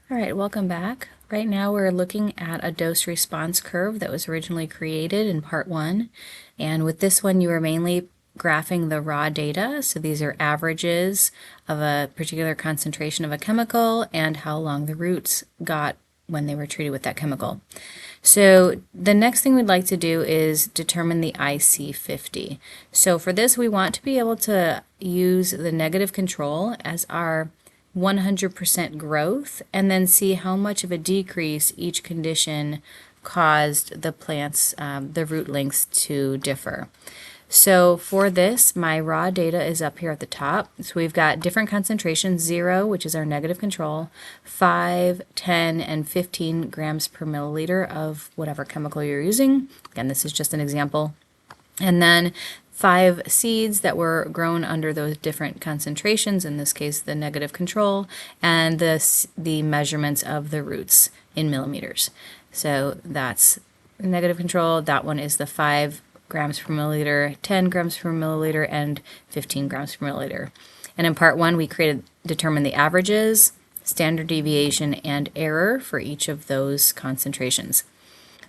All right, welcome back. Right now we're looking at a dose response curve that was originally created in part 1. And with this one you were mainly graphing the raw data. So these are averages of a particular concentration of a chemical and how long the roots got when they were treated with that chemical. So the next thing we'd like to do is determine the IC50. So for this we want to be able to use the negative control as our 100% growth and then see how much of a decrease each condition caused the plants, the root lengths to differ. So for this, my raw data is up here at the top. So we've got different concentrations, 0, which is our negative control, 5, 10, and 15 grams per milliliter of whatever chemical you're using. Again, this is just an example. And then 5 seeds that were grown under those different concentrations, in this case the negative control, and the measurements of the roots in millimeters. So that's negative control. That one is the 5 grams per milliliter, 10 grams per milliliter, and 15 grams per milliliter. And in part 1 we determined the averages, standard deviation, and error for each of those concentrations.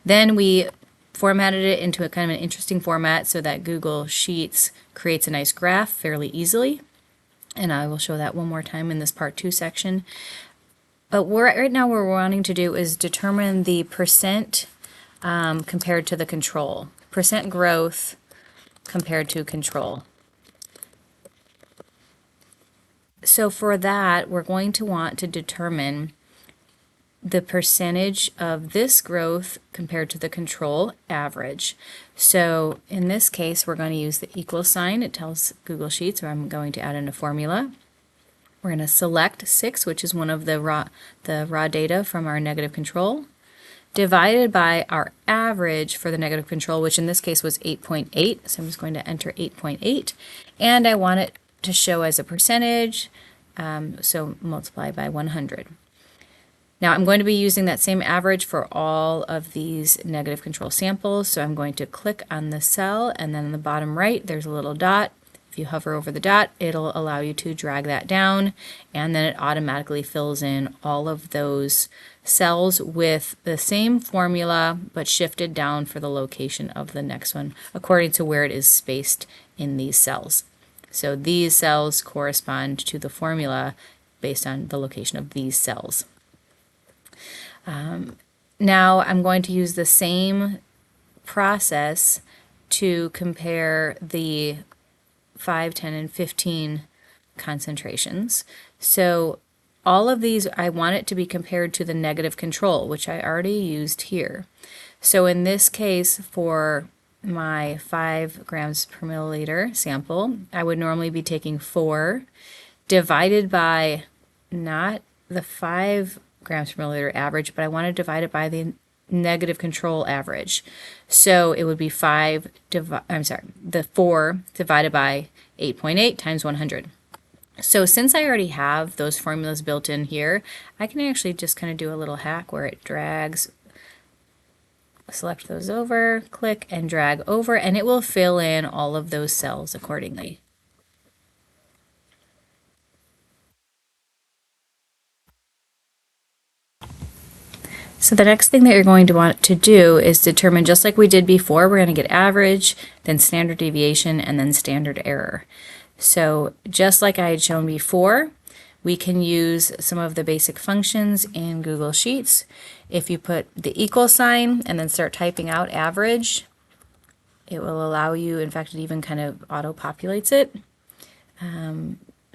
Then we formatted it into a kind of an interesting format so that Google Sheets creates a nice graph fairly easily. And I will show that one more time in this part 2 section. But right now what we're wanting to do is determine the percent compared to the control. Percent growth compared to control. So for that, we're going to want to determine the percentage of this growth compared to the control average. So in this case, we're going to use the equal sign. It tells Google Sheets, or I'm going to add in a formula. We're going to select 6, which is one of the raw data from our negative control, divided by our average for the negative control, which in this case was 8.8. So I'm just going to enter 8.8, and I want it to show as a percentage, so multiply by 100. Now I'm going to be using that same average for all of these negative control samples, so I'm going to click on the cell, and then in the bottom right there's a little dot. If you hover over the dot, it'll allow you to drag that down, and then it automatically fills in all of those cells with the same formula but shifted down for the location of the next one according to where it is spaced in these cells. So these cells correspond to the formula based on the location of these cells. Now I'm going to use the same process to compare the 5, 10, and 15 concentrations. So all of these, I want it to be compared to the negative control, which I already used here. So in this case, for my 5 grams per milliliter sample, I would normally be taking 4 divided by not the 5 grams per milliliter average, but I want to divide it by the negative control average. So it would be the 4 divided by 8.8 times 100. So since I already have those formulas built in here, I can actually just kind of do a little hack where it drags, select those over, click and drag over, and it will fill in all of those cells accordingly. So the next thing that you're going to want to do is determine, just like we did before, we're going to get average, then standard deviation, and then standard error. So just like I had shown before, we can use some of the basic functions in Google Sheets. If you put the equal sign and then start typing out average, it will allow you, in fact it even kind of auto-populates it.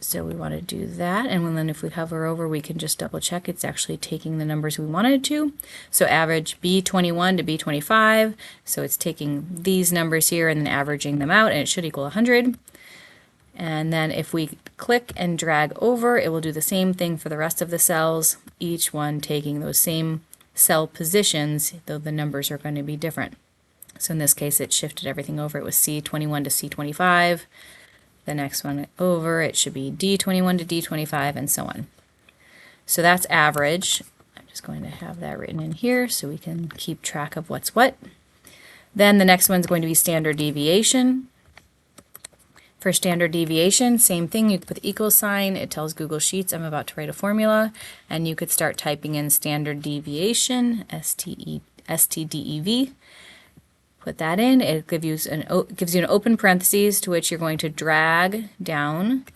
So we want to do that, and then if we hover over, we can just double check it's actually taking the numbers we wanted to. So average B21 to B25, so it's taking these numbers here and then averaging them out, and it should equal 100. And then if we click and drag over, it will do the same thing for the rest of the cells, each one taking those same cell positions, though the numbers are going to be different. So in this case, it shifted everything over. It was C21 to C25. The next one over, it should be D21 to D25, and so on. So that's average. I'm just going to have that written in here so we can keep track of what's what. Then the next one's going to be standard deviation. For standard deviation, same thing. You put the equal sign. It tells Google Sheets I'm about to write a formula, and you could start typing in standard deviation, STDEV. Put that in. It gives you an open parentheses to which you're going to drag down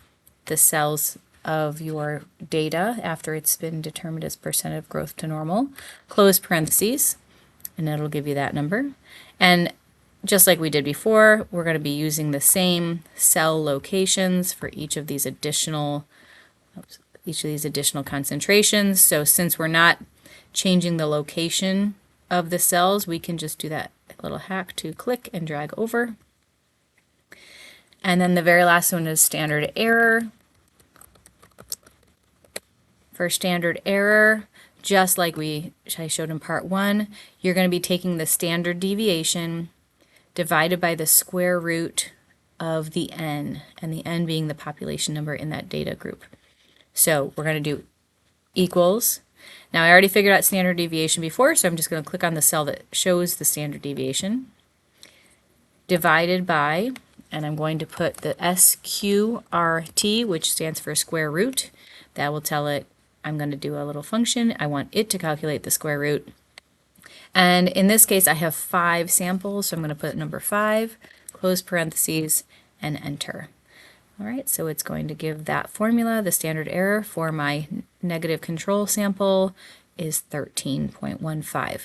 the cells of your data after it's been determined as percent of growth to normal. Close parentheses, and it'll give you that number. And just like we did before, we're going to be using the same cell locations for each of these additional concentrations. So since we're not changing the location of the cells, we can just do that little hack to click and drag over. And then the very last one is standard error. For standard error, just like I showed in part 1, you're going to be taking the standard deviation divided by the square root of the n, and the n being the population number in that data group. So we're going to do equals. Now I already figured out standard deviation before, so I'm just going to click on the cell that shows the standard deviation, divided by, and I'm going to put the SQRT, which stands for square root. That will tell it I'm going to do a little function. I want it to calculate the square root. And in this case, I have 5 samples, so I'm going to put number 5, close parentheses, and enter. All right, so it's going to give that formula. The standard error for my negative control sample is 13.15.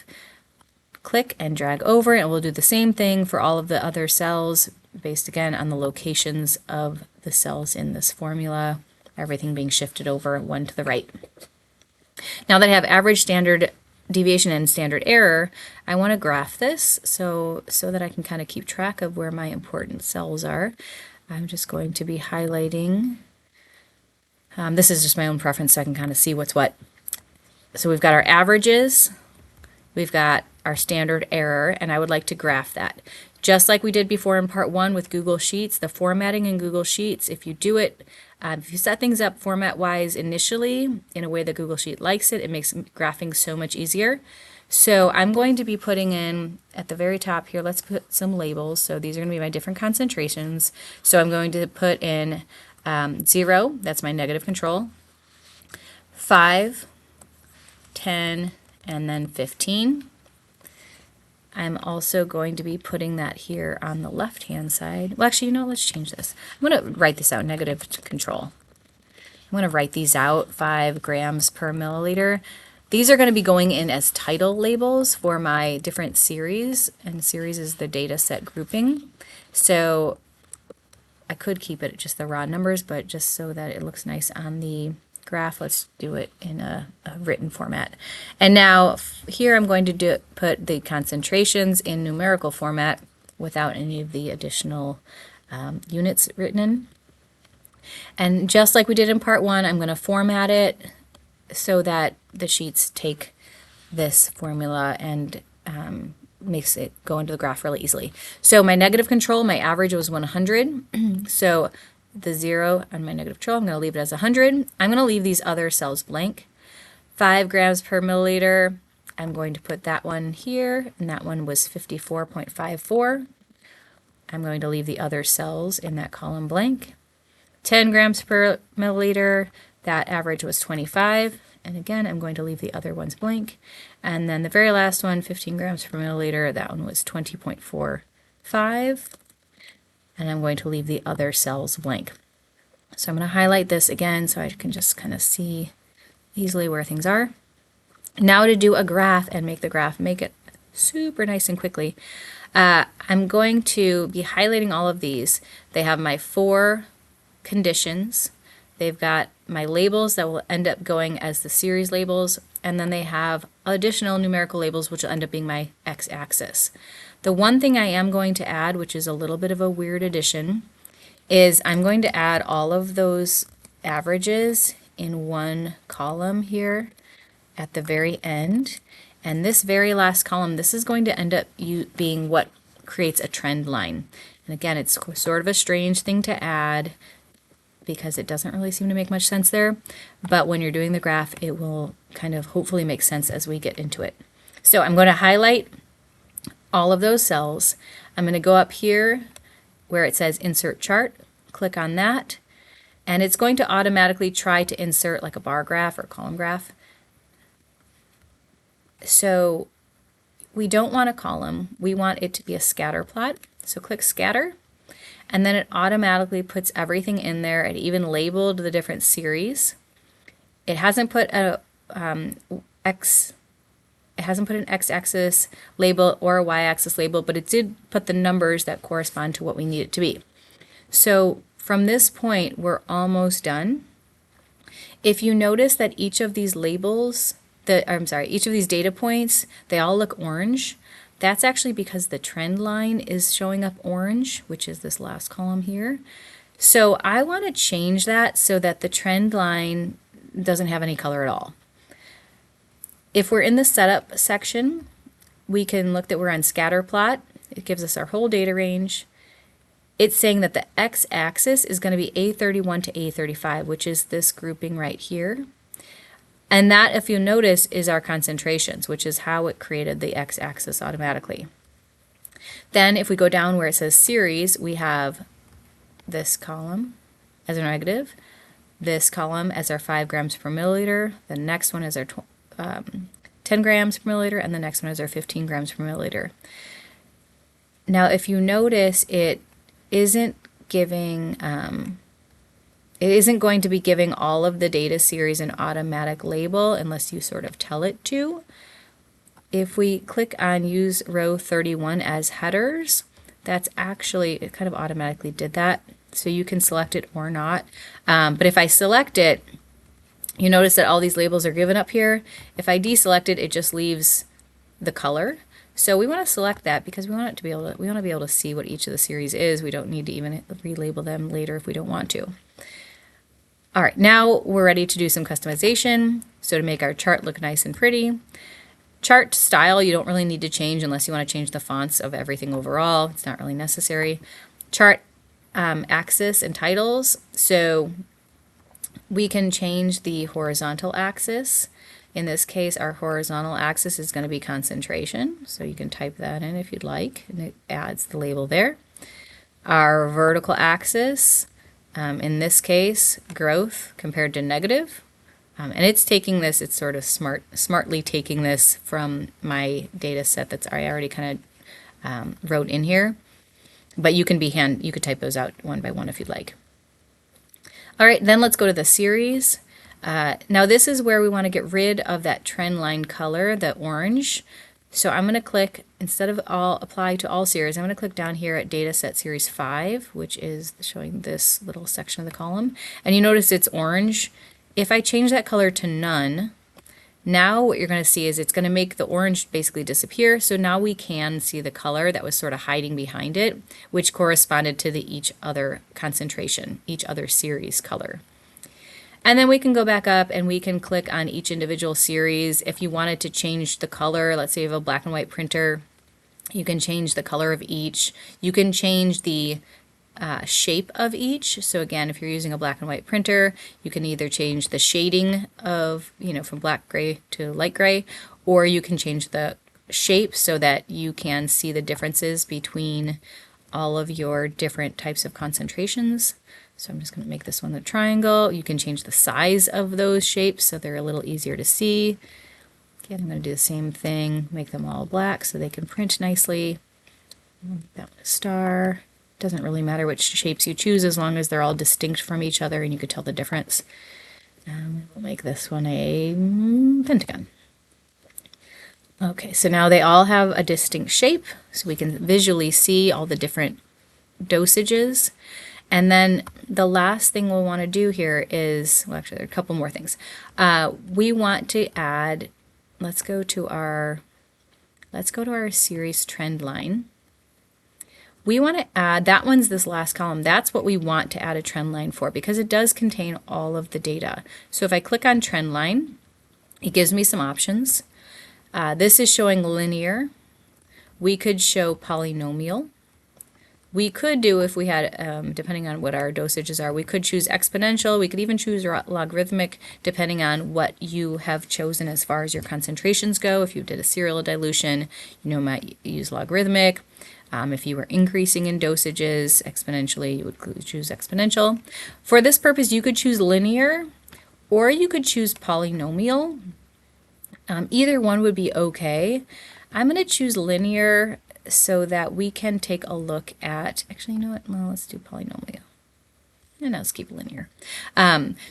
Click and drag over, and we'll do the same thing for all of the other cells, based again on the locations of the cells in this formula, everything being shifted over one to the right. Now that I have average, standard deviation, and standard error, I want to graph this so that I can kind of keep track of where my important cells are. I'm just going to be highlighting. This is just my own preference, so I can kind of see what's what. So we've got our averages, we've got our standard error, and I would like to graph that. Just like we did before in part 1 with Google Sheets, the formatting in Google Sheets, if you do it, if you set things up format-wise initially in a way that Google Sheet likes it, it makes graphing so much easier. So I'm going to be putting in, at the very top here, let's put some labels. So these are going to be my different concentrations. So I'm going to put in 0, that's my negative control, 5, 10, and then 15. I'm also going to be putting that here on the left-hand side. Well, actually, let's change this. I'm going to write this out, negative control. I'm going to write these out, 5 grams per milliliter. These are going to be going in as title labels for my different series, and series is the data set grouping. So I could keep it just the raw numbers, but just so that it looks nice on the graph, let's do it in a written format. And now here I'm going to put the concentrations in numerical format without any of the additional units written in. And just like we did in part 1, I'm going to format it so that the sheets take this formula and makes it go into the graph really easily. So my negative control, my average was 100. So the 0 on my negative control, I'm going to leave it as 100. I'm going to leave these other cells blank. 5 grams per milliliter, I'm going to put that one here, and that one was 54.54. I'm going to leave the other cells in that column blank. 10 grams per milliliter, that average was 25. And again, I'm going to leave the other ones blank. And then the very last one, 15 grams per milliliter, that one was 20.45. And I'm going to leave the other cells blank. So I'm going to highlight this again so I can just kind of see easily where things are. Now to do a graph and make the graph, make it super nice and quickly, I'm going to be highlighting all of these. They have my 4 conditions. They've got my labels that will end up going as the series labels, and then they have additional numerical labels which will end up being my x-axis. The one thing I am going to add, which is a little bit of a weird addition, is I'm going to add all of those averages in one column here at the very end. And this very last column, this is going to end up being what creates a trend line. And again, it's sort of a strange thing to add because it doesn't really seem to make much sense there. But when you're doing the graph, it will kind of hopefully make sense as we get into it. So I'm going to highlight all of those cells. I'm going to go up here where it says Insert Chart, click on that, and it's going to automatically try to insert like a bar graph or column graph. So we don't want a column, we want it to be a scatter plot. So click scatter, and then it automatically puts everything in there. It even labeled the different series. It hasn't put a it hasn't put an x-axis label or a y-axis label, but it did put the numbers that correspond to what we need it to be. So from this point, we're almost done. If you notice that each of these labels, each of these data points, they all look orange. That's actually because the trend line is showing up orange, which is this last column here. So I want to change that so that the trend line doesn't have any color at all. If we're in the setup section, we can look that we're on scatter plot. It gives us our whole data range. It's saying that the x-axis is going to be A31 to A35, which is this grouping right here. And that, if you notice, is our concentrations, which is how it created the x-axis automatically. Then if we go down where it says series, we have this column as our negative, this column as our 5 grams per milliliter, the next one is our 10 grams per milliliter, and the next one is our 15 grams per milliliter. Now, if you notice, it isn't giving, it isn't going to be giving all of the data series an automatic label unless you sort of tell it to. If we click on use row 31 as headers, that's actually, it kind of automatically did that. So you can select it or not. But if I select it, you notice that all these labels are given up here. If I deselect it, it just leaves the color. So we want to select that because we want it to be able to, we want to be able to see what each of the series is. We don't need to even relabel them later if we don't want to. All right, now we're ready to do some customization. So to make our chart look nice and pretty, chart style you don't really need to change unless you want to change the fonts of everything overall. It's not really necessary. Chart axis and titles. So we can change the horizontal axis. In this case, our horizontal axis is going to be concentration. So you can type that in if you'd like, and it adds the label there. Our vertical axis, in this case, growth compared to negative. And it's taking this, it's sort of smartly taking this from my data set that's I already kind of wrote in here. But you can you could type those out one by one if you'd like. All right, then let's go to the series. Now this is where we want to get rid of that trend line color, the orange. So I'm going to click, instead of all apply to all series, I'm going to click down here at data set series 5, which is showing this little section of the column. And you notice it's orange. If I change that color to none, now what you're going to see is it's going to make the orange basically disappear. So now we can see the color that was sort of hiding behind it, which corresponded to the each other concentration, each other series color. And then we can go back up and we can click on each individual series. If you wanted to change the color, let's say you have a black and white printer, you can change the color of each. You can change the shape of each. So again, if you're using a black and white printer, you can either change the shading of, from black gray to light gray, or you can change the shape so that you can see the differences between all of your different types of concentrations. So I'm just going to make this one the triangle. You can change the size of those shapes so they're a little easier to see. Again, I'm going to do the same thing, make them all black so they can print nicely. That one a star. Doesn't really matter which shapes you choose as long as they're all distinct from each other and you can tell the difference. We'll make this one a pentagon. Okay, so now they all have a distinct shape, so we can visually see all the different dosages. And then the last thing we'll want to do here is, well, actually there are a couple more things. We want to add, let's go to our series trend line. We want to add, that one's this last column, that's what we want to add a trend line for because it does contain all of the data. So if I click on trend line, it gives me some options. This is showing linear. We could show polynomial. We could do, if we had, depending on what our dosages are, we could choose exponential. We could even choose logarithmic, depending on what you have chosen as far as your concentrations go. If you did a serial dilution, you might use logarithmic. If you were increasing in dosages exponentially, you would choose exponential. For this purpose, you could choose linear or you could choose polynomial. Either one would be okay. I'm going to choose linear so that we can take a look at, actually, you know what? Well, let's do polynomial. And let's keep linear.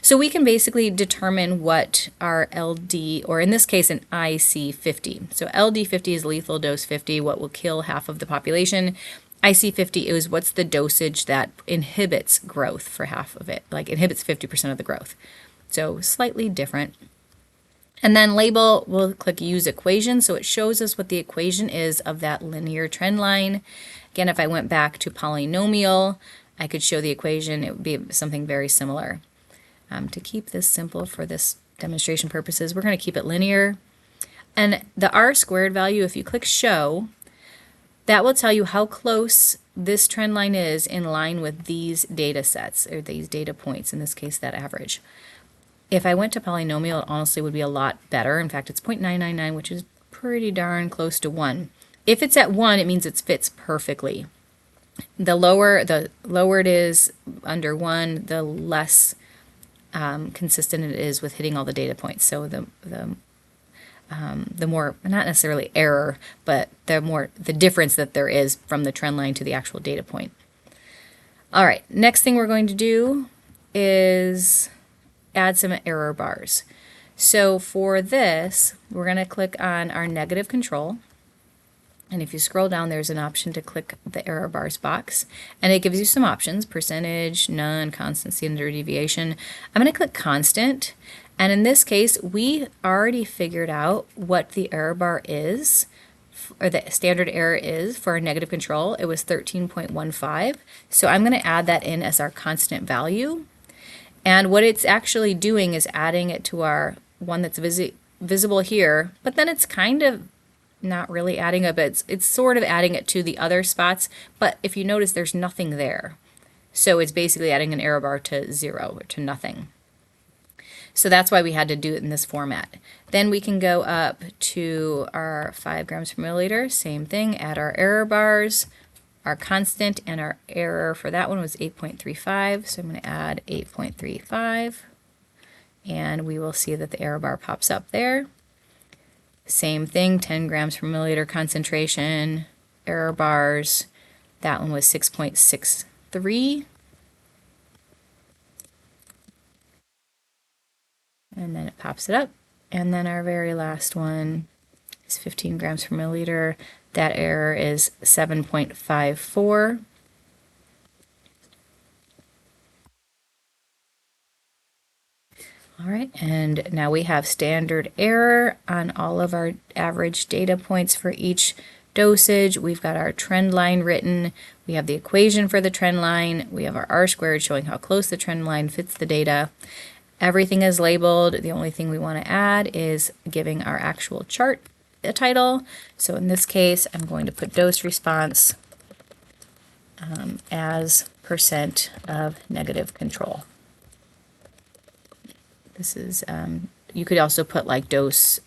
So we can basically determine what our LD, or in this case, an IC50. So LD50 is lethal dose 50, what will kill half of the population. IC50 is what's the dosage that inhibits growth for half of it, like inhibits 50% of the growth. So slightly different. And then label, we'll click use equation. So it shows us what the equation is of that linear trend line. Again, if I went back to polynomial, I could show the equation. It would be something very similar. To keep this simple for this demonstration purposes, we're going to keep it linear. And the r squared value, if you click show, that will tell you how close this trend line is in line with these data sets, or these data points, in this case, that average. If I went to polynomial, it honestly would be a lot better. In fact, it's 0.999, which is pretty darn close to 1. If it's at 1, it means it fits perfectly. The lower it is under 1, the less consistent it is with hitting all the data points. So the more, not necessarily error, but the difference that there is from the trend line to the actual data point. All right, next thing we're going to do is add some error bars. So for this, we're going to click on our negative control. And if you scroll down, there's an option to click the error bars box. And it gives you some options: percentage, none, constant, standard deviation. I'm going to click constant. And in this case, we already figured out what the error bar is, or the standard error is for a negative control. It was 13.15. So I'm going to add that in as our constant value. And what it's actually doing is adding it to our one that's visible here, but then it's kind of not really adding it, but it's sort of adding it to the other spots. But if you notice, there's nothing there. So it's basically adding an error bar to 0, or to nothing. So that's why we had to do it in this format. Then we can go up to our 5 grams per milliliter, same thing, add our error bars. Our constant and our error for that one was 8.35, so I'm going to add 8.35, and we will see that the error bar pops up there. Same thing, 10 grams per milliliter concentration, error bars. That one was 6.63. And then it pops it up. And then our very last one is 15 grams per milliliter. That error is 7.54. All right, and now we have standard error on all of our average data points for each dosage. We've got our trend line written. We have the equation for the trend line. We have our r squared showing how close the trend line fits the data. Everything is labeled. The only thing we want to add is giving our actual chart a title. So in this case, I'm going to put dose response as % of negative control. This is, you could also put like dose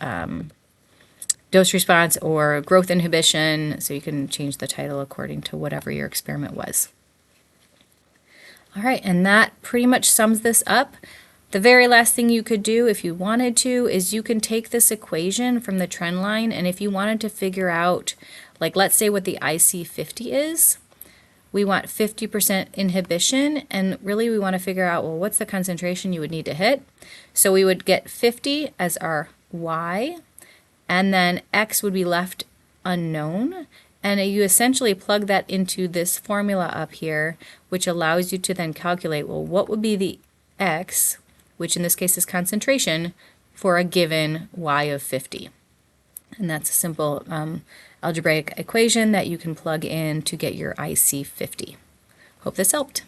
response or growth inhibition, so you can change the title according to whatever your experiment was. All right, and that pretty much sums this up. The very last thing you could do if you wanted to is you can take this equation from the trend line, and if you wanted to figure out, like let's say what the IC50 is, we want 50% inhibition, and really we want to figure out, well, what's the concentration you would need to hit? So we would get 50 as our Y, and then X would be left unknown, and you essentially plug that into this formula up here, which allows you to then calculate, well, what would be the X, which in this case is concentration, for a given Y of 50. And that's a simple algebraic equation that you can plug in to get your IC50. Hope this helped.